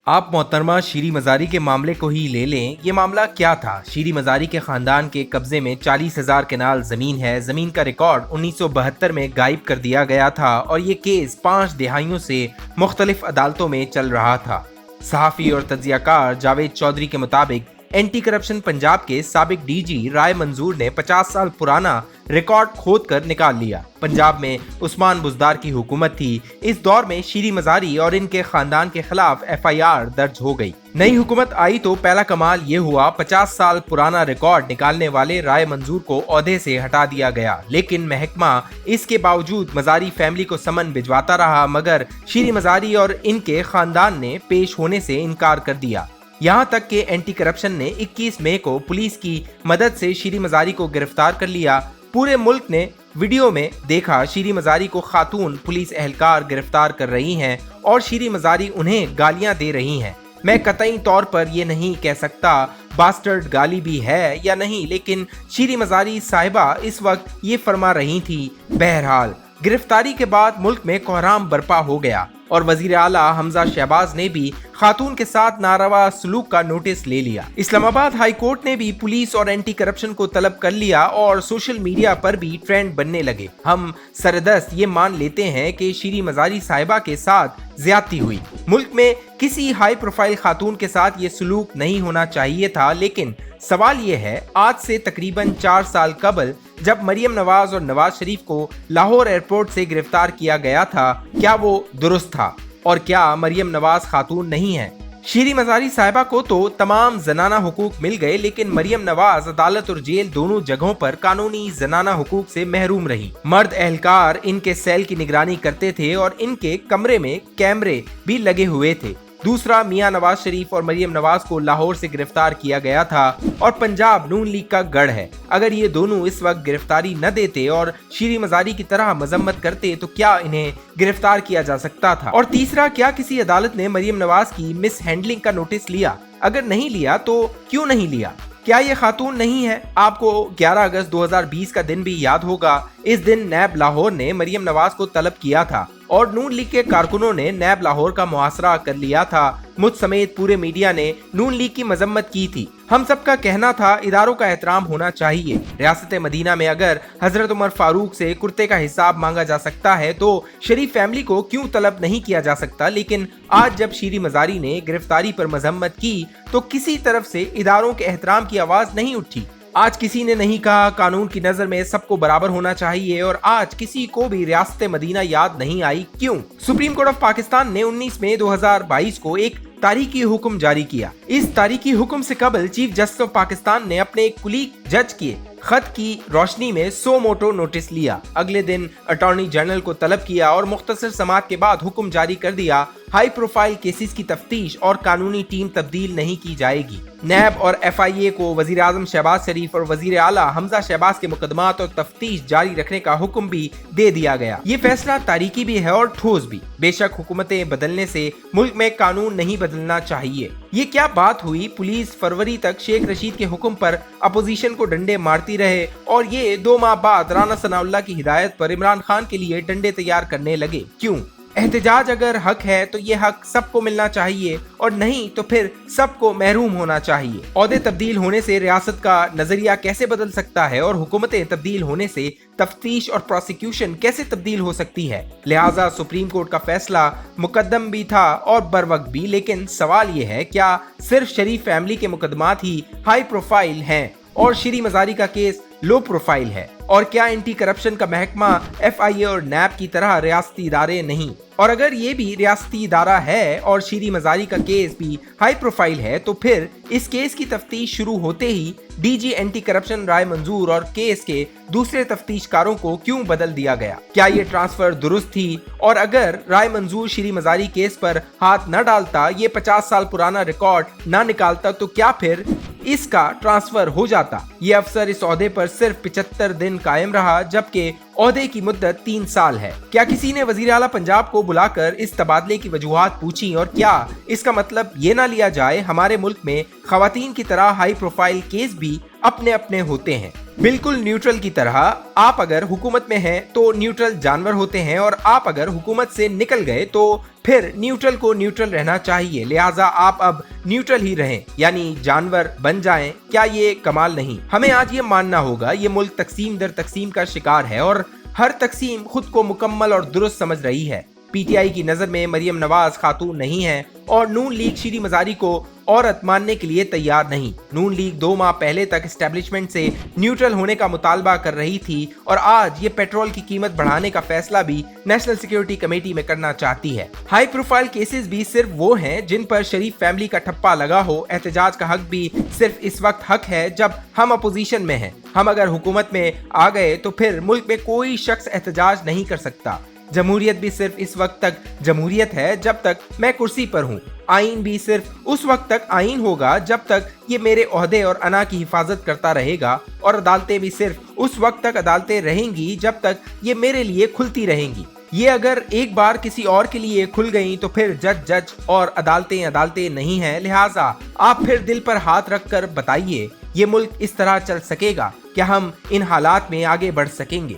आप मोहतरमा शीरी मजारी के मामले को ही ले लें। ये मामला क्या था? शीरी मजारी के खानदान के कब्जे में 40,000 कनाल जमीन है। जमीन का रिकॉर्ड 1972 में गायब कर दिया गया था और ये केस 5 दिहाइयों से मुख्तलिफ अदालतों में चल रहा था। सहाफ़ी और तज्जियाकार जावेद चौधरी के मुताबिक एंटी करप्शन पंजाब के साबिक डीजी राय मंजूर ने 50 साल पुराना रिकॉर्ड खोद कर निकाल लिया। पंजाब में उस्मान बुज़दार की हुकूमत थी। इस दौर में शीरी मजारी और इनके खानदान के खिलाफ FIR दर्ज हो गई। नई हुकूमत आई तो पहला कमाल ये हुआ, 50 साल पुराना रिकॉर्ड निकालने वाले राय मंजूर को ओहदे से हटा दिया गया। लेकिन महकमा इसके बावजूद मजारी फैमिली को समन भिजवाता रहा, मगर शीरी मजारी और इनके खानदान ने पेश होने से इनकार कर दिया। यहाँ तक कि एंटी करप्शन ने 21 मई को पुलिस की मदद से शीरी मजारी को गिरफ्तार कर लिया। पूरे मुल्क ने वीडियो में देखा शीरी मजारी को खातून पुलिस एहलकार गिरफ्तार कर रही हैं और शीरी मजारी उन्हें गालियां दे रही हैं। मैं कतई तौर पर ये नहीं कह सकता बास्टर्ड गाली भी है या नहीं, लेकिन शीरी मजारी साहिबा इस वक्त ये फरमा रही थी। बहरहाल गिरफ्तारी के बाद मुल्क में कोहराम बर्पा हो गया और वजीर आला हमजा शहबाज ने भी खातून के साथ नारवा सलूक का नोटिस ले लिया। इस्लामाबाद हाई कोर्ट ने भी पुलिस और एंटी करप्शन को तलब कर लिया और सोशल मीडिया पर भी ट्रेंड बनने लगे। हम सरदस्त ये मान लेते हैं कि शीरी मजारी साहिबा के साथ ज्यादती हुई। मुल्क में किसी हाई प्रोफाइल खातून के साथ ये सलूक नहीं होना चाहिए था, लेकिन सवाल ये है, आज से तकरीबन 4 साल कबल जब मरियम नवाज और नवाज शरीफ को लाहौर एयरपोर्ट से गिरफ्तार किया गया था, क्या वो दुरुस्त था? और क्या मरियम नवाज खातून नहीं है? शीरी मजारी साहिबा को तो तमाम जनाना हुकूक मिल गए, लेकिन मरियम नवाज अदालत और जेल दोनों जगहों पर कानूनी जनाना हुकूक से महरूम रही। मर्द एहलकार इनके सेल की निगरानी करते थे और इनके कमरे में कैमरे भी लगे हुए थे। दूसरा, मियां नवाज शरीफ और मरियम नवाज को लाहौर से गिरफ्तार किया गया था और पंजाब नून लीग का गढ़ है। अगर ये दोनों इस वक्त गिरफ्तारी न देते और शीरी मजारी की तरह मजम्मत करते तो क्या इन्हें गिरफ्तार किया जा सकता था? और तीसरा, क्या किसी अदालत ने मरियम नवाज की मिस हैंडलिंग का नोटिस लिया? अगर नहीं लिया तो क्यों नहीं लिया? क्या ये खातून नहीं है? आपको 11 अगस्त 2020 का दिन भी याद होगा। इस दिन नैब लाहौर ने मरियम नवाज को तलब किया था और नून लीग के कारकुनों ने नैब लाहौर का मुहासरा कर लिया था। मुझ समेत पूरे मीडिया ने नून लीग की मजम्मत की थी। हम सबका कहना था इदारों का एहतराम होना चाहिए। रियासत मदीना में अगर हजरत उमर फारूक से कुर्ते का हिसाब मांगा जा सकता है तो शरीफ फैमिली को क्यों तलब नहीं किया जा सकता? लेकिन आज जब शीरी मजारी ने गिरफ्तारी पर मजम्मत की तो किसी तरफ से इदारों के एहतराम की आवाज नहीं उठी। आज किसी ने नहीं कहा कानून की नजर में सबको बराबर होना चाहिए, और आज किसी को भी रियासत मदीना याद नहीं आई। क्यों? सुप्रीम कोर्ट ऑफ पाकिस्तान ने 19 मई 2022 को एक तारीखी हुक्म जारी किया। इस तारीखी हुक्म से कबल चीफ जस्टिस ऑफ पाकिस्तान ने अपने एक कुलीग जज के खत की रोशनी में 100 मोटो नोटिस लिया। अगले दिन अटॉर्नी जनरल को तलब किया और मुख्तसर समाअत के बाद हुक्म जारी कर दिया, हाई प्रोफाइल केसेस की तफ्तीश और कानूनी टीम तब्दील नहीं की जाएगी। नैब और FIA को वजीर आजम शहबाज शरीफ और वजीर आला हमजा शहबाज के मुकदमात और तफ्तीश जारी रखने का हुक्म भी दे दिया गया। ये फैसला तारीखी भी है और ठोस भी। बेशक हुकूमतें बदलने से मुल्क में कानून नहीं बदलना चाहिए। ये क्या बात हुई? पुलिस फरवरी तक शेख रशीद के हुक्म पर अपोजिशन को डंडे मारती रहे और ये 2 माह बाद राना सनाउल्लाह की हिदायत पर इमरान खान के लिए डंडे तैयार करने लगे। क्यों? एहतजाज अगर हक है तो ये हक सबको मिलना चाहिए और नहीं तो फिर सबको महरूम होना चाहिए। ओहदे तब्दील होने से रियासत का नजरिया कैसे बदल सकता है और हुकूमतें तब्दील होने से तफ्तीश और प्रोसिक्यूशन कैसे तब्दील हो सकती है? लिहाजा सुप्रीम कोर्ट का फैसला मुकद्दम भी था और बरवक्त भी, लेकिन सवाल ये है, क्या सिर्फ शरीफ फैमिली के मुकदमात ही हाई प्रोफाइल हैं और शीरी मजारी का केस लो प्रोफाइल है? और क्या एंटी करप्शन का महकमा FIA और नैब की तरह रियासती इदारे नहीं? और अगर ये भी रियासती इदारा है और शीरी मजारी का केस भी हाई प्रोफाइल है तो फिर इस केस की तफ्तीश शुरू होते ही DG एंटी करप्शन राय मंजूर और केस के दूसरे तफ्तीशकारों को क्यों बदल दिया गया? क्या ये ट्रांसफर दुरुस्त थी? और अगर राय मंजूर शीरी मजारी केस पर हाथ न डालता, ये 50 साल पुराना रिकॉर्ड न निकालता, तो क्या फिर इसका ट्रांसफर हो जाता? ये अफसर इस ओहदे पर सिर्फ 75 दिन कायम रहा, जबकि ओहदे की मुद्दत 3 साल है। क्या किसी ने वजीर आला पंजाब को बुलाकर इस तबादले की वजूहात पूछी? और क्या इसका मतलब ये ना लिया जाए हमारे मुल्क में खवातीन की तरह हाई प्रोफाइल केस भी अपने अपने होते हैं, बिल्कुल न्यूट्रल की तरह। आप अगर हुकूमत में हैं तो न्यूट्रल जानवर होते हैं, और आप अगर हुकूमत से निकल गए तो फिर न्यूट्रल को न्यूट्रल रहना चाहिए। लिहाजा आप अब न्यूट्रल ही रहें, यानी जानवर बन जाएं। क्या ये कमाल नहीं? हमें आज ये मानना होगा ये मुल्क तकसीम दर तकसीम का शिकार है और हर तकसीम खुद को मुकम्मल और दुरुस्त समझ रही है। पीटीआई की नजर में मरियम नवाज खातून नहीं है और नून लीग शीरी मजारी को औरत मानने के लिए तैयार नहीं। नून लीग 2 माह पहले तक एस्टेब्लिशमेंट से न्यूट्रल होने का मुतालबा कर रही थी और आज ये पेट्रोल की कीमत बढ़ाने का फैसला भी नेशनल सिक्योरिटी कमेटी में करना चाहती है। हाई प्रोफाइल केसेस भी सिर्फ वो हैं जिन पर शरीफ फैमिली का ठप्पा लगा हो। एहतजाज का हक भी सिर्फ इस वक्त हक है जब हम अपोजिशन में हैं। हम अगर हुकूमत में आ गए तो फिर मुल्क में कोई शख्स एहतजाज नहीं कर सकता। जमहूरियत भी सिर्फ इस वक्त तक जमहूरियत है जब तक मैं कुर्सी पर हूँ। आइन भी सिर्फ उस वक्त तक आइन होगा जब तक ये मेरे ओहदे और अना की हिफाजत करता रहेगा, और अदालतें भी सिर्फ उस वक्त तक अदालतें रहेंगी जब तक ये मेरे लिए खुलती रहेंगी। ये अगर एक बार किसी और के लिए खुल गई तो फिर जज और अदालतें अदालतें नहीं हैं। लिहाजा आप फिर दिल पर हाथ रख कर बताइए, ये मुल्क इस तरह चल सकेगा? क्या हम इन हालात में आगे बढ़ सकेंगे?